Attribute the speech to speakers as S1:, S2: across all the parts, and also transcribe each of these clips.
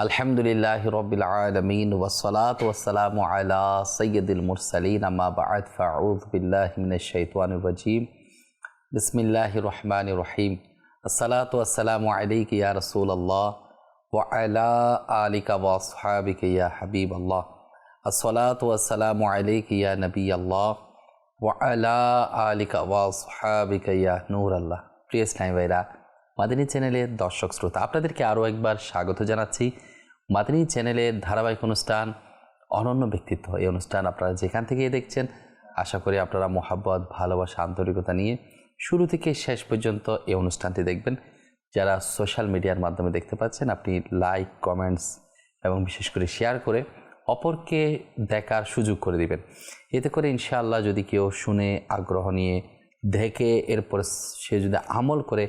S1: আলহামদুলিল্লাহি রাব্বিল আলামিন ওয়াসসালাতু ওয়াসসালামু আলা সাইয়্যিদিল মুরসালিন আম্মা বা'দ ফাআউযু বিল্লাহি মিনাশ শাইতানির রাজীম বিসমিল্লাহির রহমানির রহিম আসসালাতু ওয়াসসালামু আলাইকা ইয়া রাসূলুল্লাহ ওয়া আলা আলিকা ওয়া আসহাবিকা ইয়া হাবিবাল্লাহ আসসালাতু ওয়াসসালামু আলাইকা ইয়া নবিয়াল্লাহ ওয়া আলা আলিকা ওয়া আসহাবিকা ইয়া নূরাল্লাহ। প্রিয় ইসলামী ভাইরা, মাদানী চ্যানেলের দর্শক শ্রোতা, আপনাদেরকে আরও একবার স্বাগত জানাচ্ছি। মাদানী চ্যানেলের ধারাবাহিক অনুষ্ঠান অনন্য ব্যক্তিত্ব, এই অনুষ্ঠান আপনারা যেখান থেকে দেখছেন আশা করি আপনারা মোহাব্বত, ভালোবাসা, আন্তরিকতা নিয়ে শুরু থেকে শেষ পর্যন্ত এই অনুষ্ঠানটি দেখবেন। যারা সোশ্যাল মিডিয়ার মাধ্যমে দেখতে পাচ্ছেন, আপনি লাইক, কমেন্টস এবং বিশেষ করে শেয়ার করে অপরকে দেখার সুযোগ করে দিবেন। এতে করে ইনশাআল্লাহ যদি কেউ শুনে আগ্রহ নিয়ে দেখে এরপর সে যদি আমল করে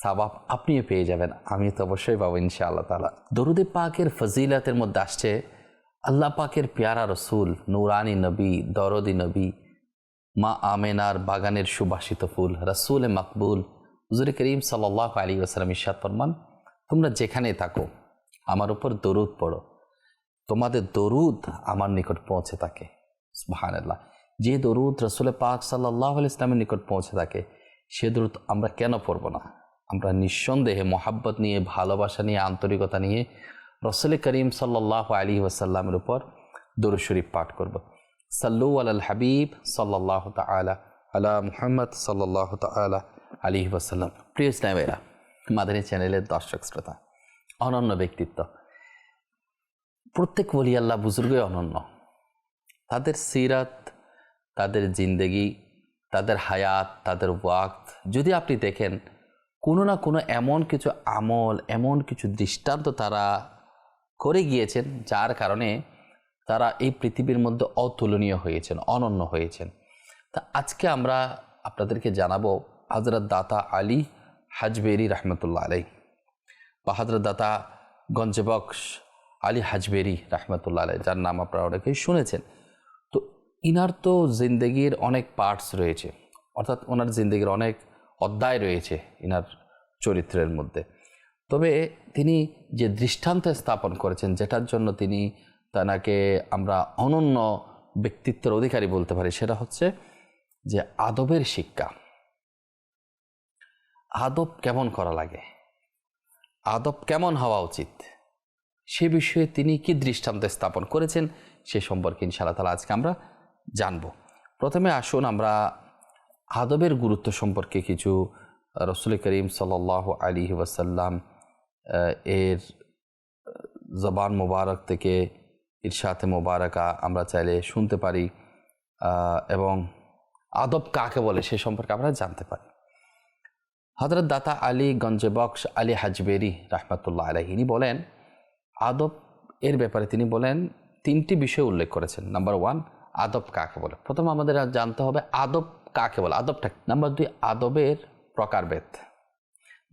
S1: সাবাব আপনিও পেয়ে যাবেন, আমি তো অবশ্যই পাবো ইনশাআল্লাহ তাআলা। দরুদে পাকের ফজিলাতের মধ্যে আসছে আল্লাহ পাকের পেয়ারা রসুল, নূরানি নবী, দরদি নবী, মা আমেনার বাগানের সুবাসিত ফুল, রসুল মকবুল হুজুর করিম সাল্লাল্লাহু আলাইহি ওয়াসাল্লাম ইরশাদ ফরমান, তোমরা যেখানে থাকো আমার উপর দরুদ পড়ো, তোমাদের দরুদ আমার নিকট পৌঁছে থাকে। সুবহানাল্লাহ। যে দরুদ রসুল পাক সাল্লাল্লাহু আলাইহি ওয়াসাল্লামের নিকট পৌঁছে থাকে সে দরুদ আমরা কেন পড়ব না? আমরা নিঃসন্দেহে মোহাব্বত নিয়ে, ভালোবাসা নিয়ে, আন্তরিকতা নিয়ে রসুল করিম সাল্লাল্লাহু আলাইহি ওয়াসাল্লামের উপর দরুদ শরীফ পাঠ করব। সাল্লু আলাল হাবিব সাল্লাল্লাহু তাআলা আলা মুহাম্মদ সাল্লাল্লাহু তাআলা আলাইহি ওয়াসাল্লাম। প্রিয় ইসলামীরা, মাদানী চ্যানেলের দর্শক শ্রোতা, অনন্য ব্যক্তিত্ব, প্রত্যেক ওলি আল্লাহ বুজুর্গই অনন্য। তাদের সিরাত, তাদের জিন্দেগি, তাদের হায়াত, তাদের ওয়াক্ত যদি আপনি দেখেন, কোনো না কোনো এমন কিছু আমল, এমন কিছু দৃষ্টান্ত তারা করে গিয়েছেন যার কারণে তারা এই পৃথিবীর মধ্যে অতুলনীয় হয়েছেন, অনন্য হয়েছেন। তা আজকে আমরা আপনাদেরকে জানাবো হযরত দাতা আলী হাজবেরি রহমতুল্লাহ আলাই বা হযরত দাতা গঞ্জবক্স আলী হাজবেরি রহমতুল্লাহ আলাই, যার নাম আপনারা অনেকেই শুনেছেন। তো ইনার তো জিন্দগির অনেক পার্টস রয়েছে, অর্থাৎ ওনার জিন্দগির অনেক অধ্যায় রয়েছে ইনার চরিত্রের মধ্যে। তবে তিনি যে দৃষ্টান্ত স্থাপন করেছেন, যেটার জন্য তিনি তাকে আমরা অনন্য ব্যক্তিত্বের অধিকারী বলতে পারি, সেটা হচ্ছে যে আদবের শিক্ষা। আদব কেমন করা লাগে, আদব কেমন হওয়া উচিত, সে বিষয়ে তিনি কি দৃষ্টান্ত স্থাপন করেছেন সে সম্পর্কে ইনশাআল্লাহ তাআলা আজকে আমরা জানব। প্রথমে আসুন আমরা আদবের গুরুত্ব সম্পর্কে কিছু রসুল করিম সাল্লাল্লাহু আলাইহি ওয়াসাল্লাম এর জবান মোবারক থেকে ইরশাদে মোবারকা আমরা চাইলে শুনতে পারি এবং আদব কাকে বলে সে সম্পর্কে আমরা জানতে পারি। হযরত দাতা আলী গঞ্জবক্স আলী হাজবেরি রহমতুল্লাহ আলাইহি ইনি বলেন, আদব এর ব্যাপারে তিনি বলেন তিনটি বিষয় উল্লেখ করেছেন। নাম্বার 1, আদব কাকে বলে। প্রথম আমাদের জানতে হবে আদব কাকে বলে, আদবটা। নাম্বার 2, আদবের প্রকারভেদ।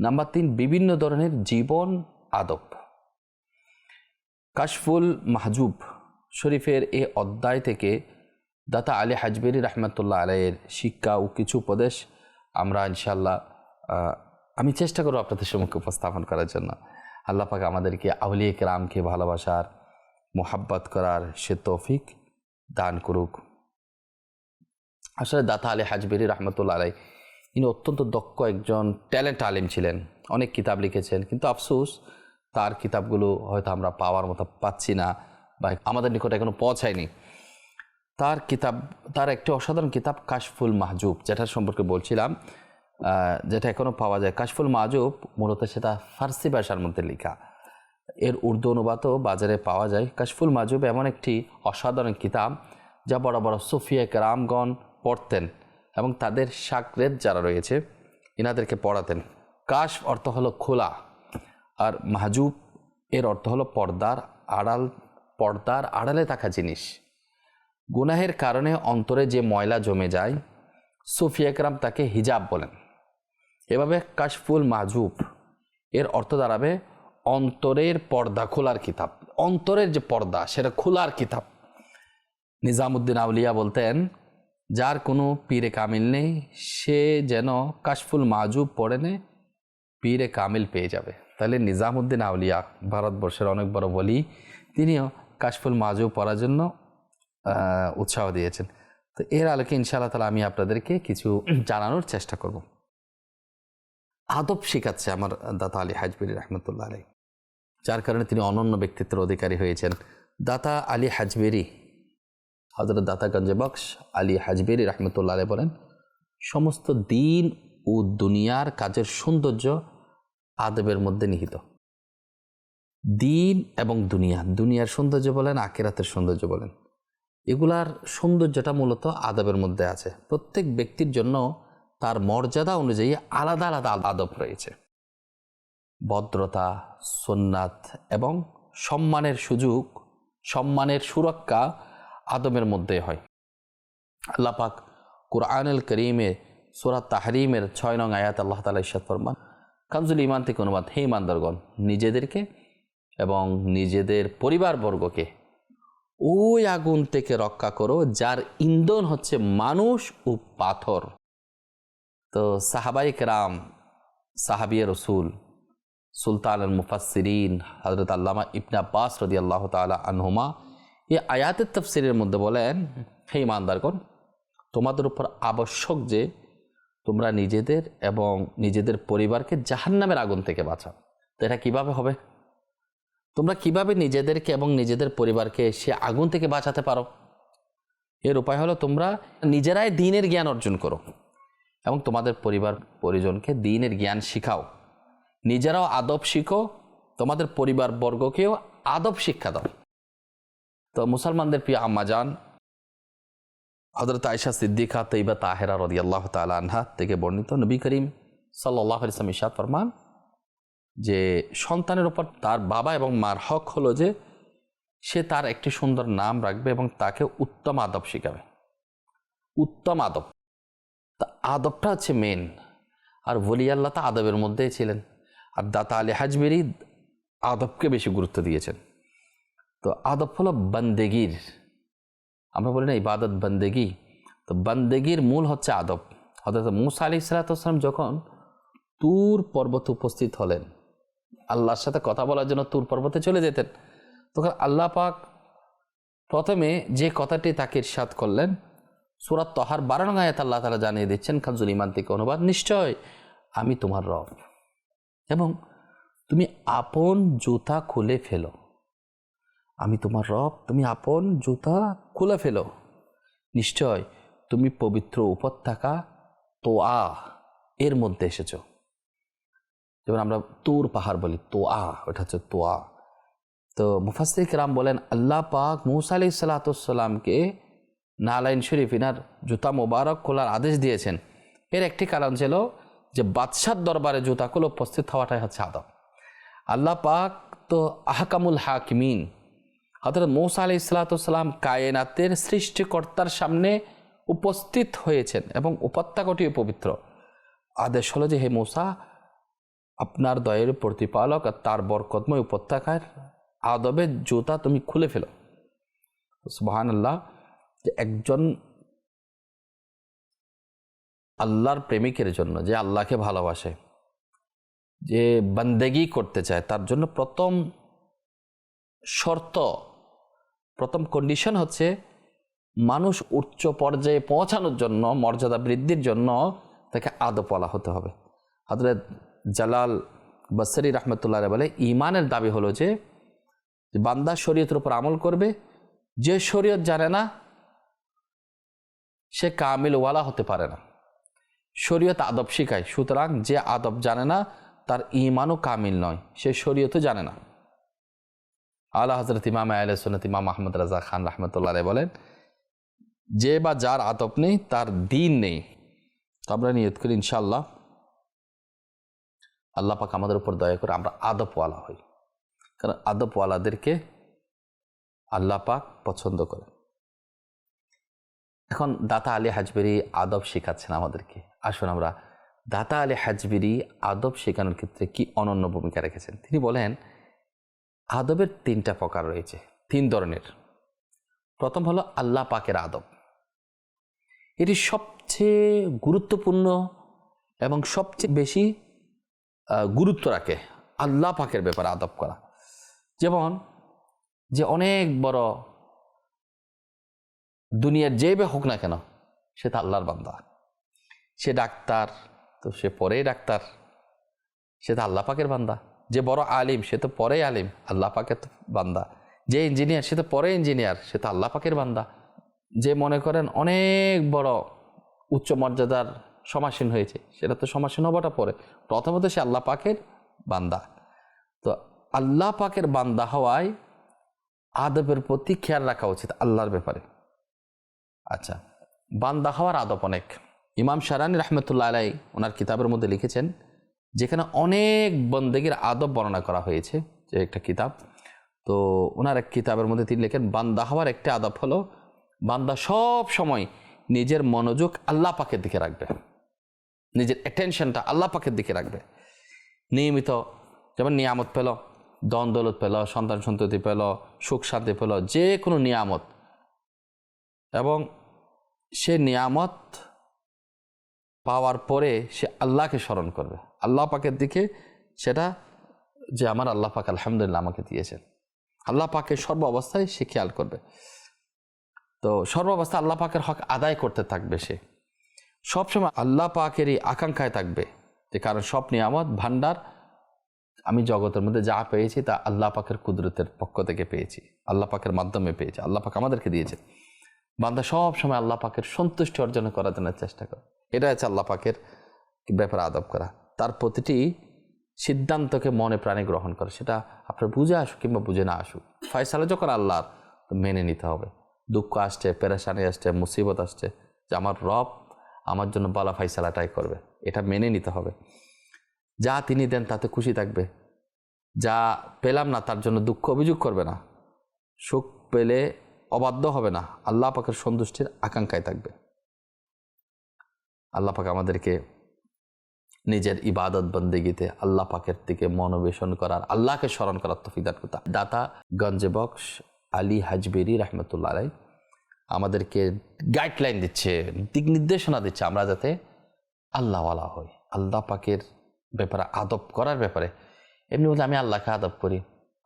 S1: নাম্বার 3, বিভিন্ন ধরনের জীবন আদব। কাশফুল মাহজুব শরীফের এই অধ্যায় থেকে দাতা আলী হাজবেরি রহমতুল্লাহ আলাইয়ের শিক্ষা ও কিছু উপদেশ আমরা ইনশাআল্লাহ আমি চেষ্টা করব আপনাদের সম্মুখে উপস্থাপন করার জন্য। আল্লাহ পাক আমাদেরকে আউলিয়া কেরামকে ভালোবাসার, মোহাব্বত করার সে তৌফিক দান করুক। আসলে দাতা আলী হাজবেরি রহমতুল্লাহ আলাই ইনি অত্যন্ত দক্ষ একজন ট্যালেন্ট আলিম ছিলেন, অনেক কিতাব লিখেছেন, কিন্তু আফসোস তার কিতাবগুলো হয়তো আমরা পাওয়ার মতো পাচ্ছি না বা আমাদের নিকটে এখনো পৌঁছায়নি। তার একটি অসাধারণ কিতাব কাশফুল মাহজুব, যেটার সম্পর্কে বলছিলাম, যেটা এখনও পাওয়া যায়। কাশফুল মাহজুব মূলত সেটা ফার্সি ভাষার মধ্যে লেখা, এর উর্দু অনুবাদও বাজারে পাওয়া যায়। কাশফুল মাহজুব এমন একটি অসাধারণ কিতাব যা বড় বড় সুফিয়া কেরামগণ পড়তেন এবং তাদের শাগরেদ যারা রয়েছে ইনাদেরকে পড়াতেন। কাশ অর্থ হলো খোলা, আর মাহজুব এর অর্থ হলো পর্দার আড়ালে থাকা জিনিস। গুনাহের কারণে অন্তরে যে ময়লা জমে যায় সুফিয়া কেরাম তাকে হিজাব বলেন। এভাবে কাশফুল মাহজুব এর অর্থ দাঁড়াবে অন্তরের পর্দা খোলার কিতাব, অন্তরের যে পর্দা সেটা খোলার কিতাব। নিজামুদ্দিন আউলিয়া বলতেন, যার কোনো পীরে কামিল নেই সে যেন কাশফুল মাহজুব পড়ে নে, পীরে কামিল পেয়ে যাবে। তাহলে নিজামুদ্দিন আউলিয়া, ভারতবর্ষের অনেক বড় বলি, তিনিও কাশফুল মাজু পড়ার জন্য উৎসাহ দিয়েছেন। তো এর আলোকে ইনশাআল্লাহ তাআলা আমি আপনাদেরকে কিছু জানানোর চেষ্টা করব। আদব শেখাচ্ছে আমার দাতা আলী হাজবেরি রহমতুল্লাহ আলাইহি, যার কারণে তিনি অনন্য ব্যক্তিত্বের অধিকারী হয়েছেন। দাতা আলী হাজবেরি, হযরত দাতা গঞ্জে বখশ আলী হাজবেরি রহমতুল্লাহ আলাইহি বলেন, সমস্ত দিন ও দুনিয়ার কাজের সৌন্দর্য আদবের মধ্যে নিহিত। দিন এবং দুনিয়ার সৌন্দর্য বলেন, আখিরাতের সৌন্দর্য বলেন, এগুলার সৌন্দর্যটা মূলত আদবের মধ্যে আছে। প্রত্যেক ব্যক্তির জন্য তার মর্যাদা অনুযায়ী আলাদা আলাদা আদব রয়েছে। ভদ্রতা, সুন্নাত এবং সম্মানের সুযোগ, সম্মানের সুরক্ষা আদবের মধ্যে হয়। আল্লাহ পাক কুরআনুল কারীমে সূরা তাহরিমের 6 নং আয়াত আল্লাহ তাআলা ইরশাদ ফরমান, কানজুল ঈমান থেকে অনুবাদ, হে ঈমানদারগণ, নিজেদেরকে এবং নিজেদের পরিবারবর্গকে ওই আগুন থেকে রক্ষা করো যার ইন্ধন হচ্ছে মানুষ ও পাথর। তো সাহাবায়ে কেরাম, সাহাবিয়ে রসুল, সুলতান আল মুফাসসিরিন হযরত আল্লামা ইবনে আব্বাস রাদিয়াল্লাহু তাআলা আনহুমা এই আয়াতের তাফসীরের মধ্যে বলেন, হে ঈমানদারগণ, তোমাদের উপর আবশ্যক যে তোমরা নিজেদের এবং নিজেদের পরিবারকে জাহান্নামের আগুন থেকে বাঁচাও। তো এটা কিভাবে হবে? তোমরা কিভাবে নিজেদেরকে এবং নিজেদের পরিবারকে সে আগুন থেকে বাঁচাতে পারো? এর উপায় হলো তোমরা নিজেরাই দ্বীনের জ্ঞান অর্জন করো এবং তোমাদের পরিবার পরিজনকে দ্বীনের জ্ঞান শিখাও, নিজেরাও আদব শিখো, তোমাদের পরিবার বর্গকেও আদব শিক্ষা দাও। তো মুসলমানদের প্রিয় আম্মাজান হযরত আয়েশা সিদ্দিকা তৈবা তাহেরা রাদিয়াল্লাহু তাআলা আনহা থেকে বর্ণিত, নবী করিম সাল্লাল্লাহু আলাইহি ওয়াসাল্লাম ইরশাদ ফরমান যে সন্তানের উপর তার বাবা এবং মার হক হলো যে সে তার একটি সুন্দর নাম রাখবে এবং তাকে উত্তম আদব শিখাবে। উত্তম আদব, তা আদবটা হচ্ছে মেন। আর ওলি আল্লাহ তা আদবের মধ্যেই ছিলেন। আর দাতা আলী হাজবেরি আদবকে বেশি গুরুত্ব দিয়েছেন। তো আদব হলো বন্দেগীর, আমরা বলি না ইবাদত বন্দেগী, তো বন্দেগীর মূল হচ্ছে আদব। হযরত মূসা আলাইহিস সালাম যখন তুর পর্বতে উপস্থিত হলেন, আল্লাহর সাথে কথা বলার জন্য তুর পর্বতে চলে যেতেন, তখন আল্লাহ পাক প্রথমে যে কথাটি তাকে ইরশাদ করলেন, সূরা তাহার 12 নং আয়াত আল্লাহ তাআলা জানিয়ে দিচ্ছেন, কানজুল ঈমান থেকে অনুবাদ, নিশ্চয় আমি তোমার রব এবং তুমি আপন জুতা খুলে ফেলো। আমি তোমার রব, তুমি আপন জুতা খুলে ফেলো। নিশ্চয় তুমি পবিত্র উপত্যকা তোয়া এর মধ্যে এসেছো। যেমন আমরা তুর পাহাড় বলি, তোয়া, ওটা হচ্ছে তোয়া। তো মুফাসসির কেরাম বলেন, আল্লাহ পাক মূসা আলাইহিস সালামকে নালাইন শরীফ, ইনার জুতা মোবারক খোলার আদেশ দিয়েছেন। এর একটি কারণ ছিল যে বাদশার দরবারে জুতা খুলে উপস্থিত হওয়াটাই হচ্ছে আদব। আল্লাহ পাক তো আহকামুল হাকিমিন, হযরত মূসা আলাইহিস সালাম কায়নাতের সৃষ্টিকর্তার সামনে উপস্থিত হয়েছেন এবং উপত্যকাটিও পবিত্র। আদেশ হলো যে হে মূসা, আপনার দয়ের প্রতিপালক আর তার বরকতময় উপত্যকার আদবের জুতা তুমি খুলে ফেলো। সুবহানাল্লাহ, যে একজন আল্লাহর প্রেমিকের জন্য, যে আল্লাহকে ভালোবাসে, যে বন্দেগী করতে চায়, তার জন্য প্রথম শর্ত, প্রথম কন্ডিশন হচ্ছে মানুষ উচ্চ পর্যায়ে পৌঁছানোর জন্য, মর্যাদা বৃদ্ধির জন্য তাকে আদবওয়ালা হতে হবে। হযরত জালাল বসরি রহমতুল্লাহ বলে, ঈমানের দাবি হলো যে বান্দা শরীয়তের উপর আমল করবে। যে শরীয়ত জানে না সে কামিল ওয়ালা হতে পারে না। শরীয়ত আদব শিখায়, সুতরাং যে আদব জানে না তার ঈমানও কামিল নয়, সে শরীয়তও জানে না। আলা হযরত ইমাম আহলে সুন্নাত ইমাম আহমদ রাজা খান রহমতুল্লাহ বলেন, যে বা যার আদব নেই তার দ্বীন নেই। তো আমরা নিয়ত করি ইনশাআল্লাহ আল্লাহ পাক আমাদের উপর দয়া করে আমরা আদবওয়ালা হই, কারণ আদবওয়ালাদেরকে আল্লাহ পাক পছন্দ করে। এখন দাতা আলী হাজবেরি আদব শেখাচ্ছেন আমাদেরকে। আসুন আমরা দাতা আলী হাজবেরি আদব শেখানোর ক্ষেত্রে কি অনন্য ভূমিকা রেখেছেন। তিনি বলেন, আদবের 3টা প্রকার রয়েছে, 3 ধরনের। প্রথম হলো আল্লাহ পাকের আদব। এটি সবচেয়ে গুরুত্বপূর্ণ এবং সবচেয়ে বেশি গুরুত্ব রাখে আল্লাহ পাকের ব্যাপারে আদব করা। যেমন যে অনেক বড় দুনিয়ার যে হোক না কেন, সে তো আল্লাহর বান্দা। সে ডাক্তার, তো সে পরেই ডাক্তার, সে তো আল্লাহ পাকের বান্দা। যে বড় আলিম, সে তো পরেই আলিম, আল্লাহ পাকের বান্দা। যে ইঞ্জিনিয়ার, সে তো পরে ইঞ্জিনিয়ার, সে তো আল্লাহ পাকের বান্দা। যে মনে করেন অনেক বড় উচ্চ মর্যাদার সমাসীন হয়েছে, সেটা তো সমাসীন হবাটা পরে, প্রথমত সে আল্লাহ পাকের বান্দা। তো আল্লাহ পাকের বান্দা হওয়ায় আদবের প্রতি খেয়াল রাখা উচিত আল্লাহর ব্যাপারে। আচ্ছা, বান্দা হওয়ার আদব অনেক। ইমাম শারানি রহমতুল্লাহ আলাই ওনার কিতাবের মধ্যে লিখেছেন, যেখানে অনেক বন্দেগীর আদব বর্ণনা করা হয়েছে, যে একটা কিতাব। তো ওনার এক কিতাবের মধ্যে তিনি লেখেন, বান্দা হওয়ার একটা আদব হলো, বান্দা সব সময় নিজের মনোযোগ আল্লাহ পাকের দিকে রাখবে, নিজের অ্যাটেনশনটা আল্লাহ পাকের দিকে রাখবে। নিয়মিত যেমন নিয়ামত পেল, দন দৌলত পেল, সন্তান সন্ততি পেল, সুখ শান্তি পেল, যে কোনো নিয়ামত, এবং সে নিয়ামত পাওয়ার পরে সে আল্লাহকে স্মরণ করবে, আল্লাহ পাকের দিকে, সেটা যে আমার আল্লাহ পাক আলহামদুলিল্লাহ আমাকে দিয়েছেন। আল্লাহ পাকের সর্ব অবস্থায় সে খেয়াল করবে। তো সর্ব অবস্থায় আল্লাহ পাকের হক আদায় করতে থাকবে। সে সবসময় আল্লাহ পাকেরই আকাঙ্ক্ষায় থাকবে, যে কারণ সব নিয়ামত ভান্ডার আমি জগতের মধ্যে যা পেয়েছি তা আল্লাহ পাকের কুদরতের পক্ষ থেকে পেয়েছি, আল্লাহ পাকের মাধ্যমে পেয়েছি, আল্লাহ পাক আমাদেরকে দিয়েছে। বান্দা সব সময় আল্লাহ পাকের সন্তুষ্টি অর্জন করার জন্য চেষ্টা করে। এটা হচ্ছে আল্লাহ পাকের ব্যাপারে আদব করা। তার প্রতিটি সিদ্ধান্তকে মনে প্রাণে গ্রহণ করে, সেটা আপনার বুঝে আসুক কিংবা বুঝে না আসুক, ফয়সালা যখন আল্লাহর, তো মেনে নিতে হবে। দুঃখ আসছে, পেরেশানি আসছে, মুসিবত আসছে, যে আমার রব আমার জন্য বলা ফয়সালাটাই করবে, এটা মেনে নিতে হবে। যা তিনি দেন তাতে খুশি থাকবে, যা পেলাম না তার জন্য দুঃখ অভিযোগ করবে না, সুখ পেলে অবাধ্য হবে না, আল্লাহ পাকের সন্তুষ্টির আকাঙ্ক্ষায় থাকবে। আল্লাহ পাক আমাদেরকে নিজের ইবাদত বন্দেগীতে আল্লাহ পাকের দিকে মনোবেশন করার, আল্লাহকে স্মরণ করার তৌফিক দান করতে। দাতা গঞ্জে বক্স আলী হাজবেরি রহমতুল্লাহ আলাই আমাদেরকে গাইডলাইন দিচ্ছে, দিক নির্দেশনা দিচ্ছে, আমরা যাতে আল্লাহওয়ালা হই, আল্লাহ পাকের ব্যাপারে আদব করার ব্যাপারে। এমনি বলতে আমি আল্লাহকে আদব করি,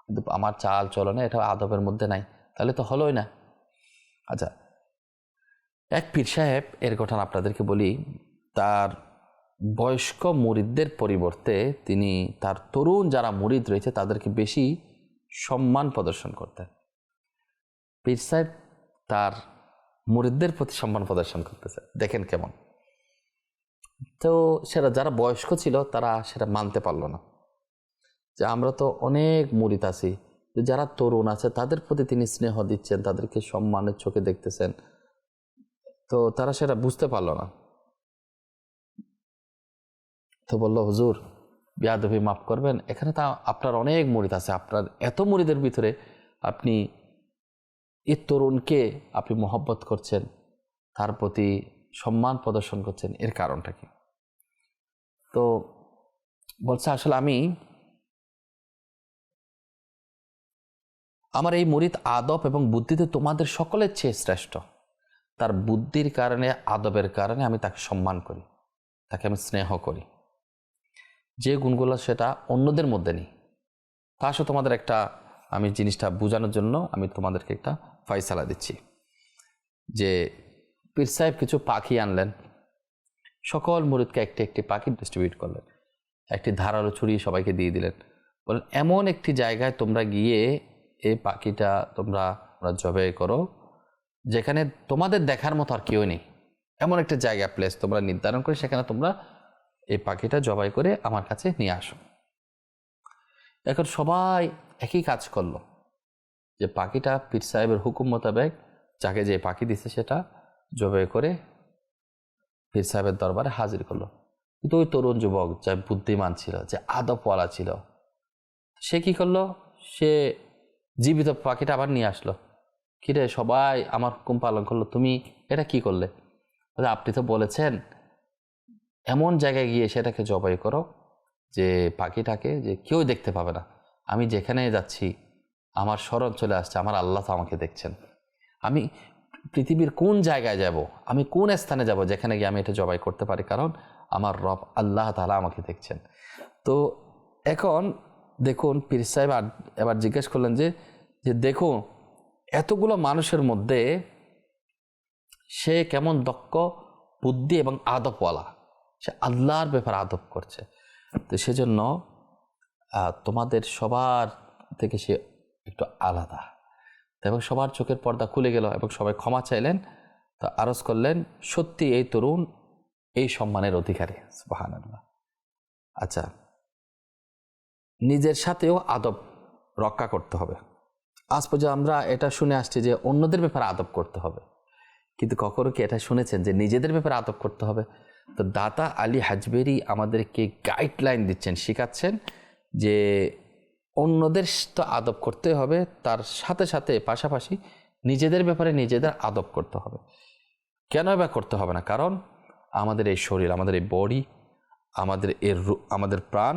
S1: কিন্তু আমার চাল চলনে এটা আদবের মধ্যে নাই, তাহলে তো হলোই না। আচ্ছা, এক পীর সাহেব, এর ঘটনা আপনাদেরকে বলি। তার বয়স্ক মুরিদদের পরিবর্তে তিনি তার তরুণ যারা মুরিদ রয়েছে তাদেরকে বেশি সম্মান প্রদর্শন করতেন। পীর সাহেব তার মুরিদদের প্রতি সম্মান প্রদর্শন করতেছে, দেখেন কেমন। তো সেটা যারা বয়স্ক ছিল তারা সেটা মানতে পারলো না, যে আমরা তো অনেক মুরিদ আছি, যারা তরুণ আছে তাদের প্রতি তিনি স্নেহ দিচ্ছেন, তাদেরকে সম্মানের চোখে দেখতেছেন। তো তারা সেটা বুঝতে পারলো না। তো বলল, হুজুর বিয়াদবি মাফ করবেন, এখানে তো আপনার অনেক মুরিদ আছে, আপনার এত মুরিদের ভিতরে আপনি এই তরুণকে আপনি মহব্বত করছেন, তার প্রতি সম্মান প্রদর্শন করছেন, এর কারণটা কি? তো বলছে, আসলে আমার এই মুরিদ আদব এবং বুদ্ধিতে তোমাদের সকলের চেয়ে শ্রেষ্ঠ। তার বুদ্ধির কারণে, আদবের কারণে আমি তাকে সম্মান করি, তাকে আমি স্নেহ করি, যে গুণগুলো সেটা অন্যদের মধ্যে নেই। তা আসলে তোমাদের একটা, আমি জিনিসটা বোঝানোর জন্য আমি তোমাদেরকে একটা ফয়সালা দিচ্ছি। যে পীর সাহেব কিছু পাখি আনলেন, সকল মুরিদকে একটি একটি পাখি ডিস্ট্রিবিউট করলেন, একটি ধারালো ছুরি সবাইকে দিয়ে দিলেন। বলেন, এমন একটি জায়গায় তোমরা গিয়ে এই পাখিটা তোমরা জবাই করো যেখানে তোমাদের দেখার মতো আর কেউ নেই, এমন একটা জায়গা, প্লেস তোমরা নির্ধারণ করে সেখানে তোমরা এই পাখিটা জবাই করে আমার কাছে নিয়ে আসো। এখন সবাই একই কাজ করলো, যে পাখিটা পীর সাহেবের হুকুম মোতাবেক যাকে যে পাখি দিছে সেটা জবাই করে পীর সাহেবের দরবারে হাজির করলো। কিন্তু ওই তরুণ যুবক, যা বুদ্ধিমান ছিল, যে আদবওয়ালা ছিল, সে কি করলো? সে জীবিত পাখিটা আবার নিয়ে আসলো। কিরে, সবাই আমার হুকুম পালন করলো, তুমি এটা কি করলে? আপনি তো বলেছেন এমন জায়গায় গিয়ে সেটাকে জবাই করো যে পাখিটাকে যে কেউ দেখতে পাবে না। আমি যেখানে যাচ্ছি আমার স্মরণ চলে আসছে, আমার আল্লাহ তো আমাকে দেখছেন। আমি পৃথিবীর কোন জায়গায় যাব, আমি কোন স্থানে যাব যেখানে গিয়ে আমি এটা জবাই করতে পারি, কারণ আমার রব আল্লাহ তাআলা আমাকে দেখছেন। তো এখন দেখুন পীর সাহেব এবার জিজ্ঞেস করলেন যে দেখো এতগুলো মানুষের মধ্যে সে কেমন দক্ষ, বুদ্ধি এবং আদবওয়ালা, সে আল্লাহর ব্যাপারে আদব করছে। তো সেজন্য তোমাদের সবার থেকে সে একটু আলাদা। এবং সবার চোখের পর্দা খুলে গেল এবং সবাই ক্ষমা চাইলেন। তো আরজ করলেন, সত্যি এই তরুণ এই সম্মানের অধিকারী। সুবহানাল্লাহ। আচ্ছা, নিজের সাথেও আদব রক্ষা করতে হবে। আজ পর্যন্ত আমরা এটা শুনে আসছি যে অন্যদের ব্যাপারে আদব করতে হবে, কিন্তু কখনো কি এটা শুনেছেন যে নিজেদের ব্যাপারে আদব করতে হবে? তো দাতা আলী হাজবেরি আমাদেরকে গাইডলাইন দিচ্ছেন, শেখাচ্ছেন যে অন্যদের তো আদব করতে হবে, তার সাথে সাথে পাশাপাশি নিজেদের ব্যাপারে নিজেদের আদব করতে হবে। কেন এবার করতে হবে না? কারণ আমাদের এই শরীর, আমাদের এই বডি, আমাদের প্রাণ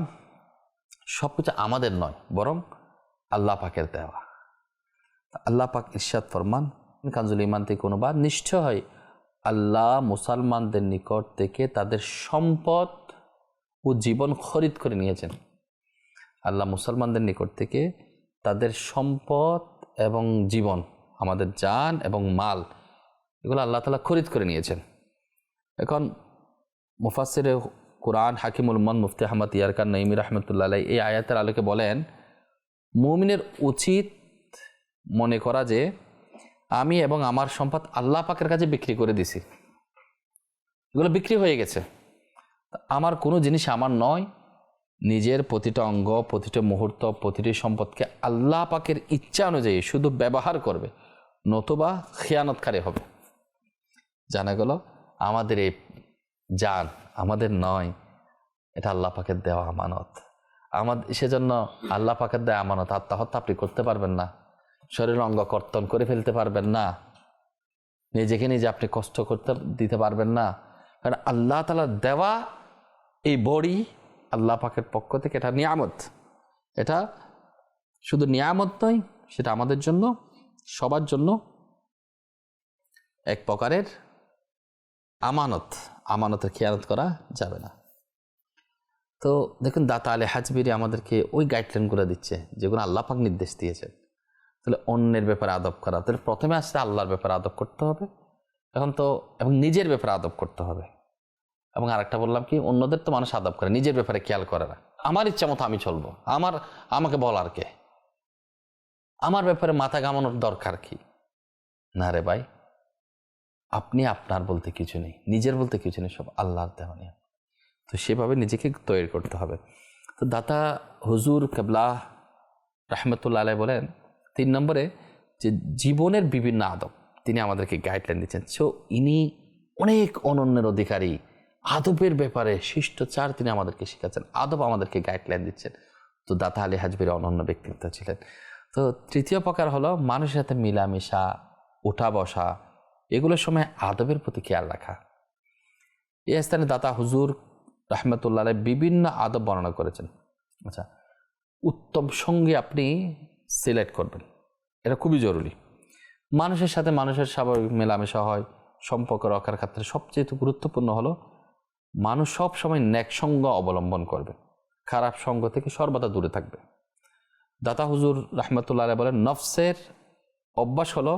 S1: সব কিছু আমাদের নয়, বরং আল্লাহ পাকের দেওয়া। আল্লাহ পাক ইরশাদ ফরমান কানজুল ঈমান থেকে অনুবাদ, নিশ্চয় আল্লাহ মুসলমানদের নিকট থেকে তাদের সম্পদ ও জীবন খরিদ করে নিয়েছেন। আল্লাহ মুসলমানদের নিকট থেকে তাদের সম্পদ এবং জীবন, আমাদের জান এবং মাল, এগুলো আল্লাহ তাআলা খরিদ করে নিয়েছেন। এখন মুফাসসিরে কুরআন হাকিমুল উম্মাহ মুফতি আহমদ ইয়ারকান নঈমী রাহমাতুল্লাহ আলাইহি এই আয়াতের আলোকে বলেন, মুমিনের উচিত মনে করা যে আমি এবং আমার সম্পদ আল্লাহ পাকের কাছে বিক্রি করে দিছি, এগুলো বিক্রি হয়ে গেছে। আমার কোনো জিনিস আমার নয়। নিজের প্রতিটা অঙ্গ, প্রতিটা মুহূর্ত, প্রতিটি সম্পদকে আল্লাহ পাকের ইচ্ছা অনুযায়ী শুধু ব্যবহার করবে, নতুবা খেয়ানতকারী হবে। জানা গেল আমাদের এই জান আমাদের নয়, এটা আল্লাহ পাকের দেওয়া আমানত। সেজন্য আল্লাহ পাকের দেওয়া আমানত। আত্মহত্যা আপনি করতে পারবেন না, শরীর অঙ্গ কর্তন করে ফেলতে পারবেন না, নিজেকে নিজে আপনি কষ্ট করতে দিতে পারবেন না। কারণ আল্লাহ তাআলা দেওয়া এই বডি আল্লাহ পাকের পক্ষ থেকে এটা নিয়ামত। এটা শুধু নিয়ামত নয়, সেটা আমাদের জন্য, সবার জন্য এক প্রকারের আমানত। আমানতের খেয়ানত করা যাবে না। তো দেখুন দাতা আলী হাজবেরি আমাদেরকে ওই গাইডলাইনগুলো দিচ্ছে যেগুলো আল্লাহ পাক নির্দেশ দিয়েছেন। তাহলে অন্যের ব্যাপারে আদব করা, তাহলে প্রথমে আসলে আল্লাহর ব্যাপারে আদব করতে হবে, এখন তো এবং নিজের ব্যাপারে আদব করতে হবে। এবং আরেকটা বললাম কি, অন্যদের তো মানুষ আদব করে, নিজের ব্যাপারে খেয়াল করে না। আমার ইচ্ছা মতো আমি চলবো, আমাকে বলার কে, আমার ব্যাপারে মাথা ঘামানোর দরকার কি? না রে ভাই, আপনি আপনার বলতে কিছু নেই, নিজের বলতে কিছু নেই, সব আল্লাহর দেওয়া নিয়ে। তো সেভাবে নিজেকে তৈরি করতে হবে। তো দাতা হুজুর কেবলা রাহমাতুল্লাহ আলাইহি বলেন 3 নম্বরে যে জীবনের বিভিন্ন আদব তিনি আমাদেরকে গাইডলাইন দিচ্ছেন। সো ইনি অনেক অনন্যের অধিকারী, আদবের ব্যাপারে শিষ্টাচার তিনি আমাদেরকে শেখাচ্ছেন, আদব আমাদেরকে গাইডলাইন দিচ্ছেন। তো দাতা আলী হাজবেরি অনন্য ব্যক্তিত্ব ছিলেন। তো তৃতীয় প্রকার হলো মানুষের সাথে মিলামিশা, উঠা বসা, এগুলোর সময় আদবের প্রতি খেয়াল রাখা। এই স্থানে দাতা হুজুর রাহমাতুল্লাহ আলাইহি বিভিন্ন আদব বর্ণনা করেছেন। আচ্ছা, উত্তম সঙ্গী আপনি সিলেক্ট করবেন, এটা খুবই জরুরি। মানুষের সাথে মানুষের স্বাভাবিক মেলামেশা হয়, সম্পর্ক রক্ষার ক্ষেত্রে সবচেয়ে গুরুত্বপূর্ণ হলো মানুষ সব সময় নেক সঙ্গ অবলম্বন করবে, খারাপ সঙ্গ থেকে সর্বদা দূরে থাকবে। দাতা হুজুর রাহমাতুল্লাহ আলাইহি বলেন, নফসের অভ্যাস হলো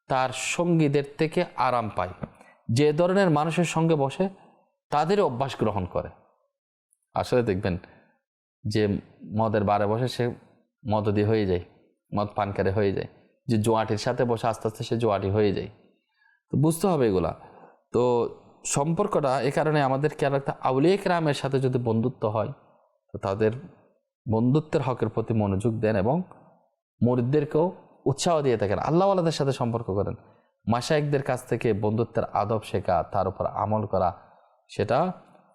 S1: তার সঙ্গীদের থেকে আরাম পায়, যে ধরনের মানুষের সঙ্গে বসে তাদের অভ্যাস গ্রহণ করে। আসলে দেখবেন যে মদের বারে বসে সে মদদি হয়ে যায়, মদ পানকারে হয়ে যায়, যে জোয়াটির সাথে বসে আস্তে আস্তে সে জোয়াটি হয়ে যায়। তো বুঝতে হবে এগুলা। তো সম্পর্কটা এ কারণে আমাদের খেয়াল রাখতে, আউলিয়া কেরামের সাথে যদি বন্ধুত্ব হয় তো তাদের বন্ধুত্বের হকের প্রতি মনোযোগ দেন এবং মুরিদদেরকেও উৎসাহ দিয়ে থাকেন, আল্লাহওয়ালাদের সাথে সম্পর্ক করেন। মাশায়েখদের কাছ থেকে বন্ধুত্বের আদব শেখা, তার উপর আমল করা, সেটা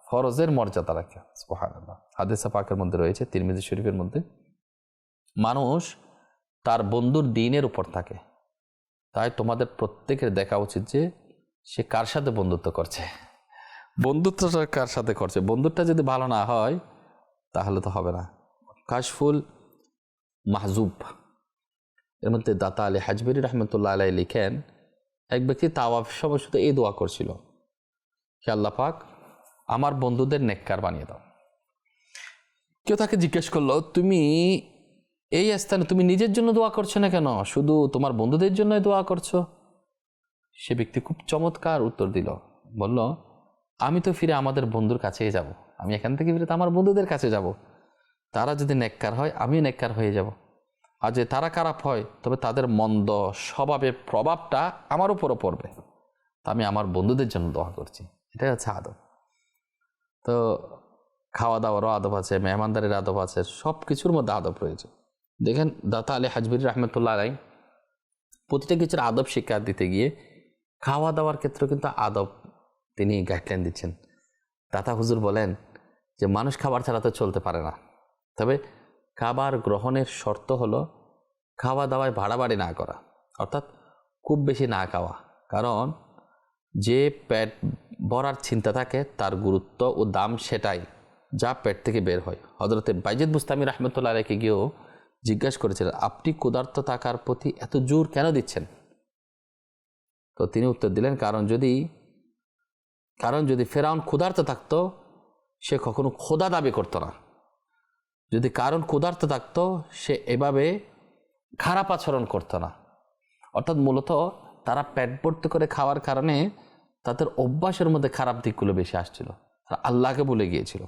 S1: ফরজের মর্যাদা রাখে। সুবহানাল্লাহ। হাদিসে পাকের মধ্যে রয়েছে, তিরমিজি শরীফের মধ্যে, মানুষ তার বন্ধুর দ্বীনের উপর থাকে, তাই তোমাদের প্রত্যেকের দেখা উচিত যে সে কার সাথে বন্ধুত্ব করছে, বন্ধুত্বটা কার সাথে করছে। বন্ধুত্বটা যদি ভালো না হয় তাহলে তো হবে না। কাশফুল মাহজুব এর মধ্যে দাতা আলী হাজবেরি রাহমাতুল্লাহ আলাইহি লিখেন, এক ব্যক্তি তাওয়াফ সময় শুধু এই দোয়া করছিল, হে আল্লাহ পাক আমার বন্ধুদের নেককার বানিয়ে দাও। কেউ তাকে জিজ্ঞেস করলো, তুমি এই স্থানে তুমি নিজের জন্য দোয়া করছো না কেন, শুধু তোমার বন্ধুদের জন্যই দোয়া করছো? সে ব্যক্তি খুব চমৎকার উত্তর দিল, বলল, আমি তো ফিরে আমাদের বন্ধুর কাছেই যাব, আমি এখান থেকে ফিরে তো আমার বন্ধুদের কাছে যাব। তারা যদি নেককার হয় আমিও নেককার হয়ে যাব, আর যদি তারা খারাপ হয় তবে তাদের মন্দ স্বভাবের প্রভাবটা আমার উপরও পড়বে। তা আমি আমার বন্ধুদের জন্য দোয়া করছি। এটাই হচ্ছে আদব। তো খাওয়া দাওয়ারও আদব আছে, মেহমানদারির আদব আছে, সব কিছুর মধ্যে আদব রয়েছে। দেখেন দাতা আলী হাজবিরি রহমতুল্লাহ আলাই প্রতিটা কিছুর আদব শিক্ষা দিতে গিয়ে খাওয়া দাওয়ার ক্ষেত্রে কিন্তু আদব তিনি গাইডলাইন দিচ্ছেন। দাতা হুজুর বলেন যে মানুষ খাবার ছাড়া তো চলতে পারে না, তবে খাবার গ্রহণের শর্ত হলো খাওয়া দাওয়ায় বাড়াবাড়ি না করা, অর্থাৎ খুব বেশি না খাওয়া। কারণ যে পেট ভরার চিন্তা থাকে তার গুরুত্ব ও দাম সেটাই যা পেট থেকে বের হয়। হযরতে বাইজিদ বুস্তামি রহমতুল্লাহ আলাইকে গিয়েও জিজ্ঞাসা করেছিলেন, আপনি ক্ষুধার্ত থাকার প্রতি এত জোর কেন দিচ্ছেন? তো তিনি উত্তর দিলেন, কারণ যদি ফেরাউন ক্ষুধার্ত থাকতো সে কখনো খোদা দাবি করতো না। যদি কারণ ক্ষুধার্ত থাকতো সে এভাবে খারাপ আচরণ করতো না। অর্থাৎ মূলত তারা পেট ভর্তি করে খাওয়ার কারণে তাদের অভ্যাসের মধ্যে খারাপ দিকগুলো বেশি আসছিল, তারা আল্লাহকে ভুলে গিয়েছিল।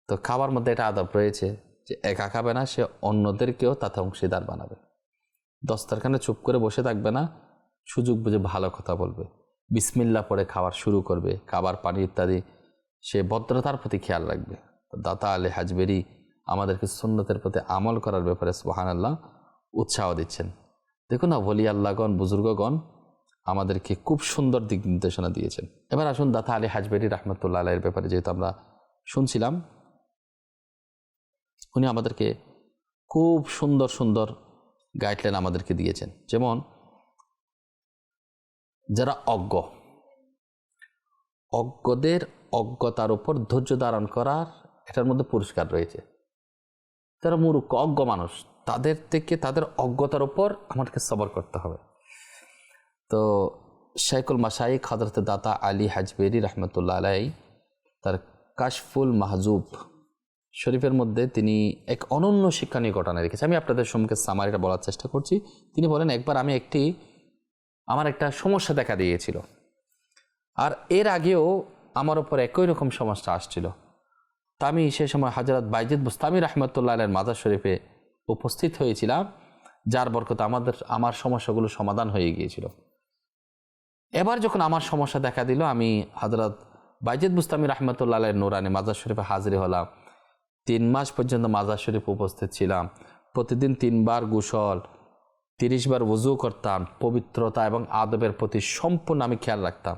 S1: তো খাওয়ার মধ্যে এটা আদব রয়েছে যে একা খাবে না, সে অন্যদেরকেও তাতে অংশীদার বানাবে। দস্তরখানে চুপ করে বসে থাকবে না, সুযোগ বুঝে ভালো কথা বলবে, বিসমিল্লাহ পড়ে খাবার শুরু করবে, খাবার পানি ইত্যাদি সে ভদ্রতার প্রতি খেয়াল রাখবে। দাতা আলী হাজবেরি আমাদেরকে সুন্নতের প্রতি আমল করার ব্যাপারে সুবহানাল্লাহ উৎসাহ দিচ্ছেন। দেখুন না, ওলি আল্লাহগণ বুজুর্গগণ আমাদেরকে খুব সুন্দর দিক নির্দেশনা দিয়েছেন। এবার আসুন দাতা আলী হাজবেরি রহমতুল্লাহ আলাইয়ের ব্যাপারে, যেহেতু আমরা শুনছিলাম, উনি আমাদেরকে খুব সুন্দর সুন্দর গাইডলাইন আমাদেরকে দিয়েছেন। যেমন যারা অজ্ঞদের অজ্ঞতার উপর ধৈর্য ধারণ করার এটার মধ্যে পুরস্কার রয়েছে। যারা মূর্খ অজ্ঞ মানুষ, তাদের থেকে তাদের অজ্ঞতার উপর আমাদেরকে সবর করতে হবে। তো শাইখুল মাশাইখ হযরত দাতা আলী হাজবেরি রহমতুল্লাহ আলাই তার কাশফুল মাহজুব শরীফের মধ্যে তিনি এক অনন্য শিক্ষণীয় ঘটনা রেখেছে। আমি আপনাদের সম্মুখে সামারিটা বলার চেষ্টা করছি। তিনি বলেন, একবার আমি আমার একটা সমস্যা দেখা দিয়েছিল, আর এর আগেও আমার উপর একই রকম সমস্যা আসছিল। তা আমি সে সময় হযরত বাইজিদ বুস্তামি রহমতুল্লাহ আলাইয়ের মাজার শরীফে উপস্থিত হয়েছিলাম, যার বরকতে আমার সমস্যাগুলো সমাধান হয়ে গিয়েছিল। এবার যখন আমার সমস্যা দেখা দিল, আমি হযরত বাইজিদ বুস্তামি রহমতুল্লাহ আলাইয়ের নুরানি মাজার শরীফে হাজির হলাম। 3 মাস পর্যন্ত মাজার শরীফে উপস্থিত ছিলাম। প্রতিদিন 3 বার গোসল, 30 বার ওযু করতাম। পবিত্রতা এবং আদবের প্রতি সম্পূর্ণ আমি খেয়াল রাখতাম।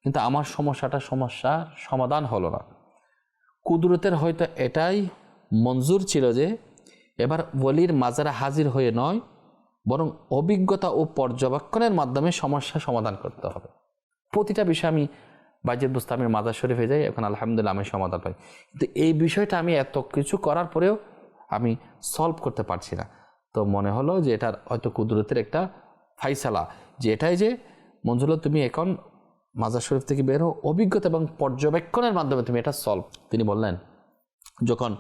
S1: কিন্তু আমার সমস্যার সমাধান হলো না। কুদরতের হয়তো এটাই মঞ্জুর ছিল যে এবার ওলির মাজারে হাজির হয়ে নয়, বরং অভিজ্ঞতা ও পর্যবেক্ষণের মাধ্যমে সমস্যা সমাধান করতে হবে। প্রতিটা বিষয় আমি বাইজিদ বুস্তামির মাজার শরীফে যাই, এখন আলহামদুলিল্লাহ আমি সমাধান পাই। কিন্তু এই বিষয়টা আমি এত কিছু করার পরেও আমি সলভ করতে পারছি না। তো মনে হলো যে এটার হয়তো কুদরতের একটা ফাইসালা, যে এটাই যে মঞ্জুর, তুমি এখন মাজার শরীফ থেকে বের হও, অভিজ্ঞতা এবং পর্যবেক্ষণের মাধ্যমে তুমি এটা সলভ। তিনি বললেন, যখন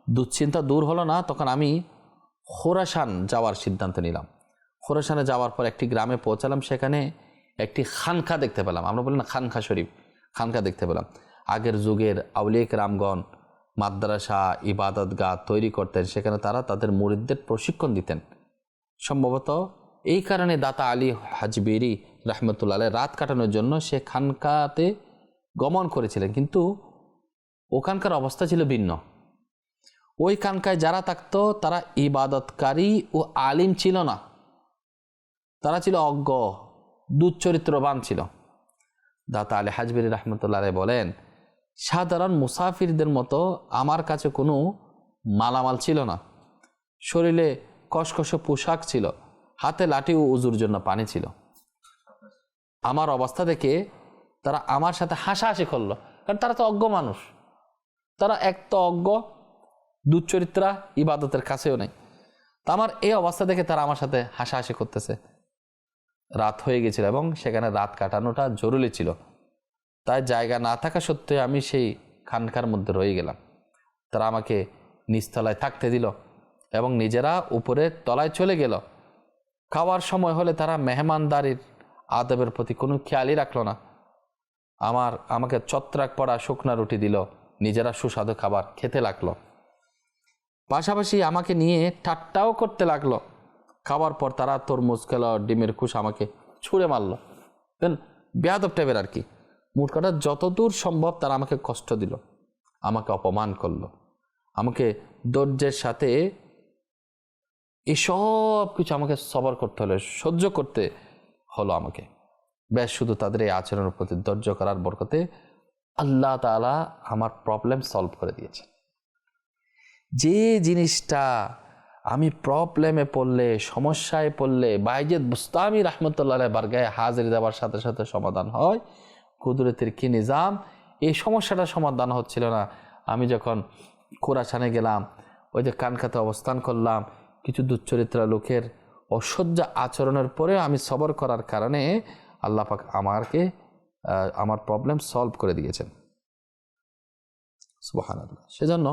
S1: দুশ্চিন্তা দূর হলো না, তখন আমি খোরাসান যাওয়ার সিদ্ধান্ত নিলাম। খোরাসানে যাওয়ার পর একটি গ্রামে পৌঁছালাম, সেখানে একটি খানকা দেখতে পেলাম। আমরা বলি না খানকা শরীফ, খানকা দেখতে পেলাম। আগের যুগের আউলিয়া কেরামগণ মাদ্রাসা ইবাদতগাহ তৈরি করতেন, সেখানে তারা তাদের মুরিদদের প্রশিক্ষণ দিতেন। সম্ভবত এই কারণে দাতা আলী হাজবেরি রহমতুল্লাহ আলাইহি রাত কাটানোর জন্য সে খানকাতে গমন করেছিলেন, কিন্তু ওখানকার অবস্থা ছিল ভিন্ন। ওই খানকায় যারা থাকতো তারা ইবাদতকারী ও আলিম ছিল না, তারা ছিল অজ্ঞ, দুশ্চরিত্রবান ছিল। দাতা আলী হাজবেরি রহমতুল্লাহ আলাইহি বলেন, সাধারণ মুসাফিরদের মতো আমার কাছে কোনো মালামাল ছিল না। শরীরে কসকসে পোশাক ছিল, হাতে লাঠি ও উজুর জন্য পানি ছিল। আমার অবস্থা দেখে তারা আমার সাথে হাসাহাসি করলো, কারণ তারা তো অজ্ঞ মানুষ, তারা এক তো অজ্ঞ, দুশ্চরিত্রা, ইবাদতের কাছেও নেই। তা আমার এই অবস্থা দেখে তারা আমার সাথে হাসাহাসি করতেছে। রাত হয়ে গেছিল এবং সেখানে রাত কাটানোটা জরুরি ছিল, তাই জায়গা না থাকা সত্ত্বেও আমি সেই খানকার মধ্যে রয়ে গেলাম। তারা আমাকে নিচতলায় থাকতে দিল এবং নিজেরা উপরের তলায় চলে গেল। খাওয়ার সময় হলে তারা মেহমানদারির আদবের প্রতি কোনো খেয়ালই রাখলো না। আমাকে ছত্রাক পড়া শুকনা রুটি দিল, নিজেরা সুস্বাদু খাবার খেতে লাগলো। পাশাপাশি আমাকে নিয়ে ঠাট্টাও করতে লাগলো। খাওয়ার পর তারা তরমুজ খেল, ডিমের খুশ আমাকে ছুঁড়ে মারলো। দেন বেয়াদব টাইপের আর কি। মোট কথা যতদূর সম্ভব তারা আমাকে কষ্ট দিল, আমাকে অপমান করলো, আমাকে ধৈর্যের সাথে এসব কিছু আমাকে সবর করতে হলো, সহ্য করতে হলো আমাকে। ব্যাস শুধু তাদের এই আচরণের প্রতি ধৈর্য করার বরকতে আল্লাহ তাআলা আমার প্রবলেম সলভ করে দিয়েছে। যে জিনিসটা আমি প্রবলেমে পড়লে, সমস্যায় পড়লে বাইজিদ বুস্তামি রহমতুল্লাহ আলাইহি বারগাহে হাজিরি দেওয়ার সাথে সাথে সমাধান হয়, কুদরতের কি নিজাম। এই সমস্যাটা সমাধান হচ্ছিল না। আমি যখন খোরাসানে গেলাম, ওই যে কানকাতে অবস্থান করলাম, কিছু দুশ্চরিত্র লোকের অসহ্য আচরণের পরে আমি সবর করার কারণে আল্লাহ পাক আমার প্রবলেম সলভ করে দিয়েছেন। সুবহানাল্লাহ। সেজন্য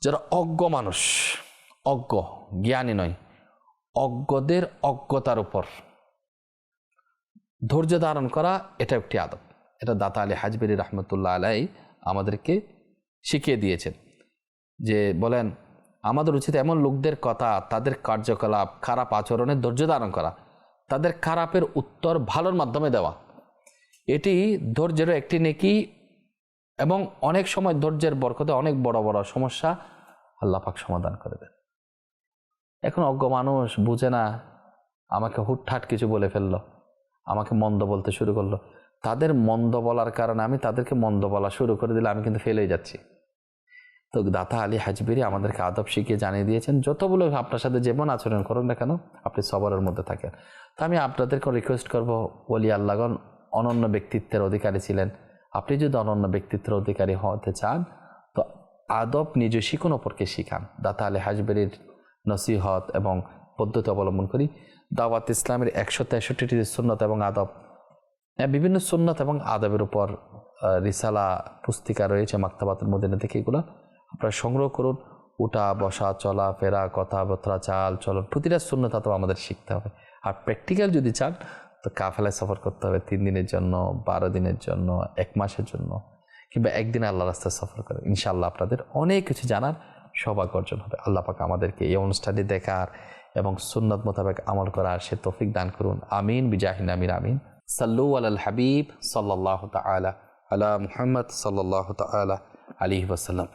S1: যারা অজ্ঞ মানুষ, অজ্ঞ জ্ঞানী নয়, অজ্ঞদের অজ্ঞতার উপর ধৈর্য ধারণ করা, এটা একটি আদব। এটা দাতা আলী হাজবেরি রহমতুল্লাহ আলাইহি আমাদেরকে শিখিয়ে দিয়েছেন। যে বলেন, আমাদের উচিত এমন লোকদের কথা, তাদের কার্যকলাপ, খারাপ আচরণে ধৈর্য ধারণ করা, তাদের খারাপের উত্তর ভালোর মাধ্যমে দেওয়া। এটি ধৈর্যের একটি নেকি এবং অনেক সময় ধৈর্যের বরকতে অনেক বড় বড় সমস্যা আল্লাহ পাক সমাধান করে দেন। এখন অজ্ঞ মানুষ বুঝে না, আমাকে হুটহাট কিছু বলে ফেললো, আমাকে মন্দ বলতে শুরু করলো। তাদের মন্দ বলার কারণে আমি তাদেরকে মন্দ বলা শুরু করে দিলে আমি কিন্তু ফেলেই যাচ্ছি। তো দাতা আলী হাজবেরি আমাদেরকে আদব শিখিয়ে জানিয়ে দিয়েছেন, যত বলে আপনার সাথে যেমন আচরণ করুন না কেন, আপনি সবরের মধ্যে থাকেন। তো আমি আপনাদেরকে রিকোয়েস্ট করব, ওলি আল্লাহগণ অনন্য ব্যক্তিত্বের অধিকারী ছিলেন। আপনি যদি অনন্য ব্যক্তিত্বের অধিকারী হতে চান, তো আদব নিজে শিখুন, অপরকে শিখান। দাতা আলী হাজবেরির নসিহত এবং পদ্ধতি অবলম্বন করি। দাওয়াত ইসলামের 163টি সুন্নত এবং আদব, বিভিন্ন সুন্নত এবং আদবের উপর রিসালা পুস্তিকা রয়েছে মাকতাবাতুল মদিনা থেকে। এগুলো আপনারা সংগ্রহ করুন। উঠা বসা, চলা ফেরা, কথাবার্তা, চাল চলন, প্রতিটা সুন্নত তো আমাদের শিখতে হবে। আর প্র্যাকটিক্যাল যদি চান তো কাফেলায় সফর করতে হবে 3 দিনের জন্য, 12 দিনের জন্য, 1 মাসের জন্য, কিংবা একদিন আল্লাহ রাস্তায় সফর করে। ইনশাআল্লাহ আপনাদের অনেক কিছু জানার সৌভাগ্য অর্জন হবে। আল্লাহ পাক আমাদেরকে এই অনুষ্ঠানটি দেখার এবং সুন্নত মোতাবেক আমল করার সে তৌফিক দান করুন। আমিন বিজাহিন আমিন আমিন। সাল্লু আলাল হাবিব সাল্লাল্লাহু তাআলা আলা মুহাম্মদ সাল্লাল্লাহু তাআলা আলাইহি ওয়াসাল্লাম।